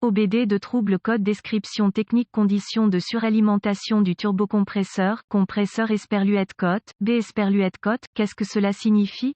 OBD de trouble code description technique conditions de suralimentation du turbocompresseur, compresseur Esperluette-Cotte, B Esperluette-Cotte, qu'est-ce que cela signifie?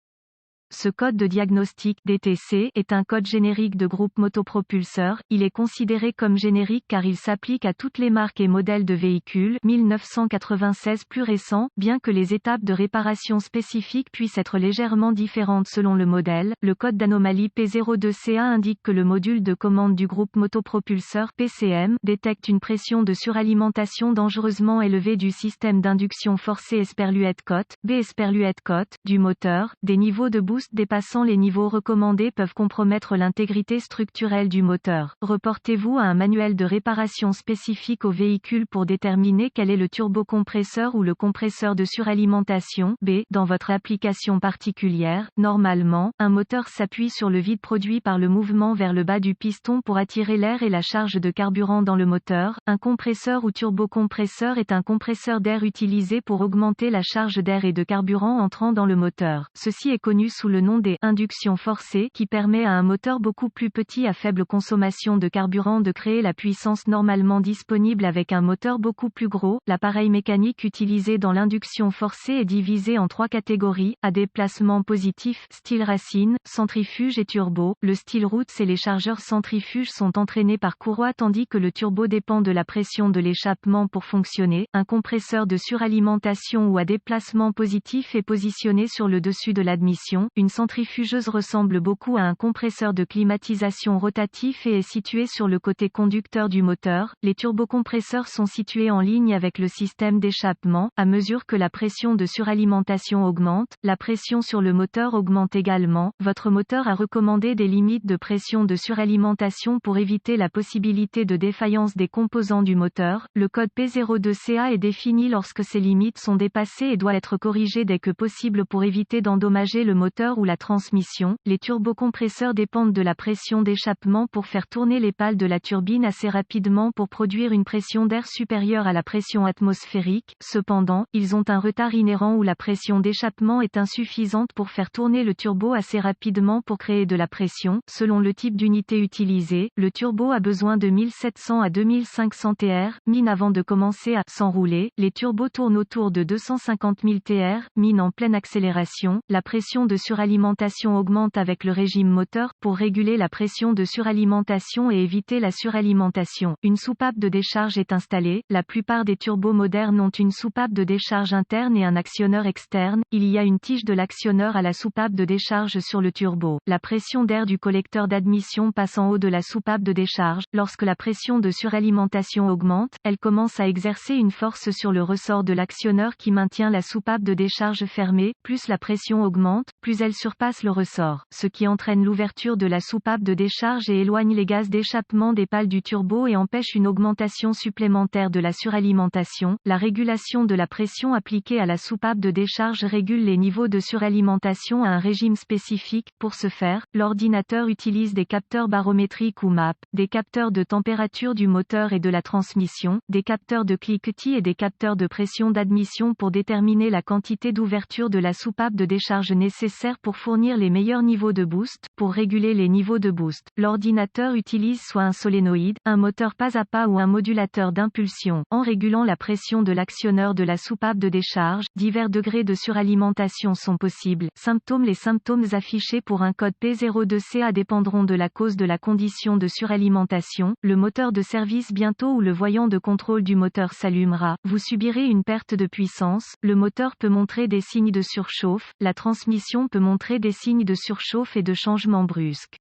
Ce code de diagnostic DTC est un code générique de groupe motopropulseur. Il est considéré comme générique car il s'applique à toutes les marques et modèles de véhicules 1996 plus récents, bien que les étapes de réparation spécifiques puissent être légèrement différentes selon le modèle. Le code d'anomalie P02CA indique que le module de commande du groupe motopropulseur PCM détecte une pression de suralimentation dangereusement élevée du système d'induction forcée Esperluette-Cotte, B Esperluette-Cotte, du moteur. Des niveaux de boost dépassant les niveaux recommandés peuvent compromettre l'intégrité structurelle du moteur. Reportez-vous à un manuel de réparation spécifique au véhicule pour déterminer quel est le turbocompresseur ou le compresseur de suralimentation B dans votre application particulière. Normalement, un moteur s'appuie sur le vide produit par le mouvement vers le bas du piston pour attirer l'air et la charge de carburant dans le moteur. Un compresseur ou turbocompresseur est un compresseur d'air utilisé pour augmenter la charge d'air et de carburant entrant dans le moteur. Ceci est connu sous le nom des inductions forcées qui permet à un moteur beaucoup plus petit à faible consommation de carburant de créer la puissance normalement disponible avec un moteur beaucoup plus gros. L'appareil mécanique utilisé dans l'induction forcée est divisé en 3 catégories, à déplacement positif, style racine, centrifuge et turbo. Le style roots et les chargeurs centrifuges sont entraînés par courroie tandis que le turbo dépend de la pression de l'échappement pour fonctionner. Un compresseur de suralimentation ou à déplacement positif est positionné sur le dessus de l'admission. Une centrifugeuse ressemble beaucoup à un compresseur de climatisation rotatif et est située sur le côté conducteur du moteur. Les turbocompresseurs sont situés en ligne avec le système d'échappement. À mesure que la pression de suralimentation augmente, la pression sur le moteur augmente également. Votre moteur a recommandé des limites de pression de suralimentation pour éviter la possibilité de défaillance des composants du moteur. Le code P02CA est défini lorsque ces limites sont dépassées et doit être corrigé dès que possible pour éviter d'endommager le moteur ou la transmission. Les turbocompresseurs dépendent de la pression d'échappement pour faire tourner les pales de la turbine assez rapidement pour produire une pression d'air supérieure à la pression atmosphérique. Cependant, ils ont un retard inhérent où la pression d'échappement est insuffisante pour faire tourner le turbo assez rapidement pour créer de la pression. Selon le type d'unité utilisée, le turbo a besoin de 1700 à 2500 TR, min avant de commencer à s'enrouler. Les turbos tournent autour de 250 000 TR, min en pleine accélération. La pression de suralimentation augmente avec le régime moteur, pour réguler la pression de suralimentation et éviter la suralimentation. Une soupape de décharge est installée. La plupart des turbos modernes ont une soupape de décharge interne et un actionneur externe. Il y a une tige de l'actionneur à la soupape de décharge sur le turbo. La pression d'air du collecteur d'admission passe en haut de la soupape de décharge. Lorsque la pression de suralimentation augmente, elle commence à exercer une force sur le ressort de l'actionneur qui maintient la soupape de décharge fermée. Plus la pression augmente, plus elle surpasse le ressort, ce qui entraîne l'ouverture de la soupape de décharge et éloigne les gaz d'échappement des pales du turbo et empêche une augmentation supplémentaire de la suralimentation. La régulation de la pression appliquée à la soupape de décharge régule les niveaux de suralimentation à un régime spécifique. Pour ce faire, l'ordinateur utilise des capteurs barométriques ou MAP, des capteurs de température du moteur et de la transmission, des capteurs de cliquetis et des capteurs de pression d'admission pour déterminer la quantité d'ouverture de la soupape de décharge nécessaire pour fournir les meilleurs niveaux de boost. Pour réguler les niveaux de boost, l'ordinateur utilise soit un solénoïde, un moteur pas à pas ou un modulateur d'impulsion. En régulant la pression de l'actionneur de la soupape de décharge, divers degrés de suralimentation sont possibles. Symptômes. Les symptômes affichés pour un code P02CA dépendront de la cause de la condition de suralimentation. Le moteur de service bientôt ou le voyant de contrôle du moteur s'allumera. Vous subirez une perte de puissance. Le moteur peut montrer des signes de surchauffe. La transmission peut montrer des signes de surchauffe et de changement brusque.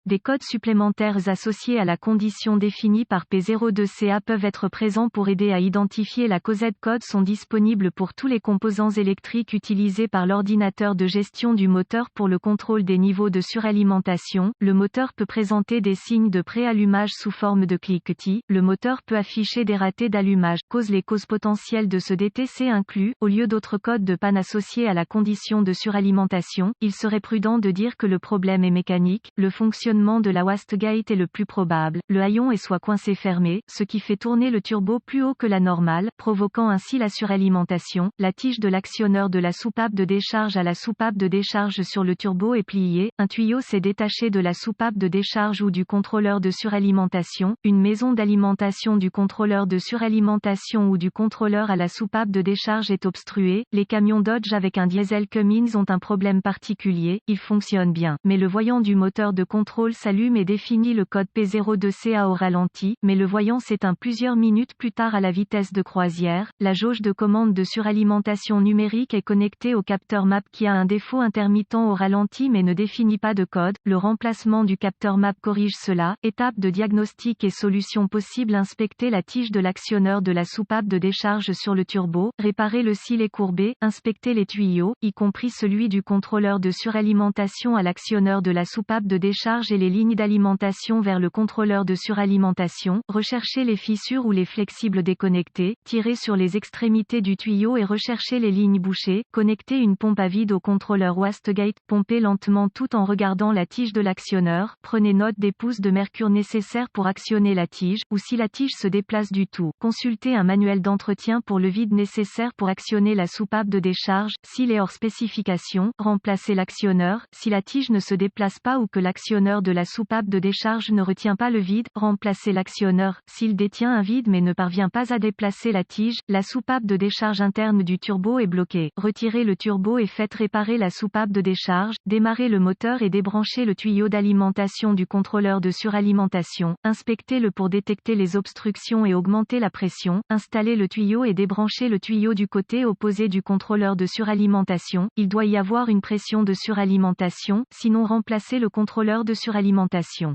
Des codes supplémentaires associés à la condition définie par P02CA peuvent être présents pour aider à identifier la cause. Codes sont disponibles pour tous les composants électriques utilisés par l'ordinateur de gestion du moteur pour le contrôle des niveaux de suralimentation. Le moteur peut présenter des signes de préallumage sous forme de cliquetis. Le moteur peut afficher des ratés d'allumage. Les causes potentielles de ce DTC incluent, au lieu d'autres codes de panne associés à la condition de suralimentation, il serait prudent de dire que le problème est mécanique. Le fonctionnement fonctionnement de la wastegate est le plus probable. Le haillon est soit coincé fermé, ce qui fait tourner le turbo plus haut que la normale, provoquant ainsi la suralimentation. La tige de l'actionneur de la soupape de décharge à la soupape de décharge sur le turbo est pliée. Un tuyau s'est détaché de la soupape de décharge ou du contrôleur de suralimentation. Une maison d'alimentation du contrôleur de suralimentation ou du contrôleur à la soupape de décharge est obstruée. Les camions Dodge avec un diesel Cummins ont un problème particulier. Il fonctionne bien, mais le voyant du moteur de contrôle s'allume et définit le code P02CA au ralenti, mais le voyant s'éteint plusieurs minutes plus tard à la vitesse de croisière. La jauge de commande de suralimentation numérique est connectée au capteur MAP qui a un défaut intermittent au ralenti mais ne définit pas de code. Le remplacement du capteur MAP corrige cela. Étape de diagnostic et solution possible: inspecter la tige de l'actionneur de la soupape de décharge sur le turbo, réparer le silet courbé, inspecter les tuyaux, y compris celui du contrôleur de suralimentation à l'actionneur de la soupape de décharge et les lignes d'alimentation vers le contrôleur de suralimentation, rechercher les fissures ou les flexibles déconnectés, tirer sur les extrémités du tuyau et rechercher les lignes bouchées, connecter une pompe à vide au contrôleur wastegate, pomper lentement tout en regardant la tige de l'actionneur, prenez note des pouces de mercure nécessaires pour actionner la tige, ou si la tige se déplace du tout, consultez un manuel d'entretien pour le vide nécessaire pour actionner la soupape de décharge. S'il est hors spécification, remplacez l'actionneur. Si la tige ne se déplace pas ou que l'actionneur de la soupape de décharge ne retient pas le vide, remplacez l'actionneur. S'il détient un vide mais ne parvient pas à déplacer la tige, la soupape de décharge interne du turbo est bloquée. Retirez le turbo et faites réparer la soupape de décharge, démarrez le moteur et débranchez le tuyau d'alimentation du contrôleur de suralimentation, inspectez-le pour détecter les obstructions et augmenter la pression, installez le tuyau et débranchez le tuyau du côté opposé du contrôleur de suralimentation. Il doit y avoir une pression de suralimentation, sinon remplacez le contrôleur de suralimentation.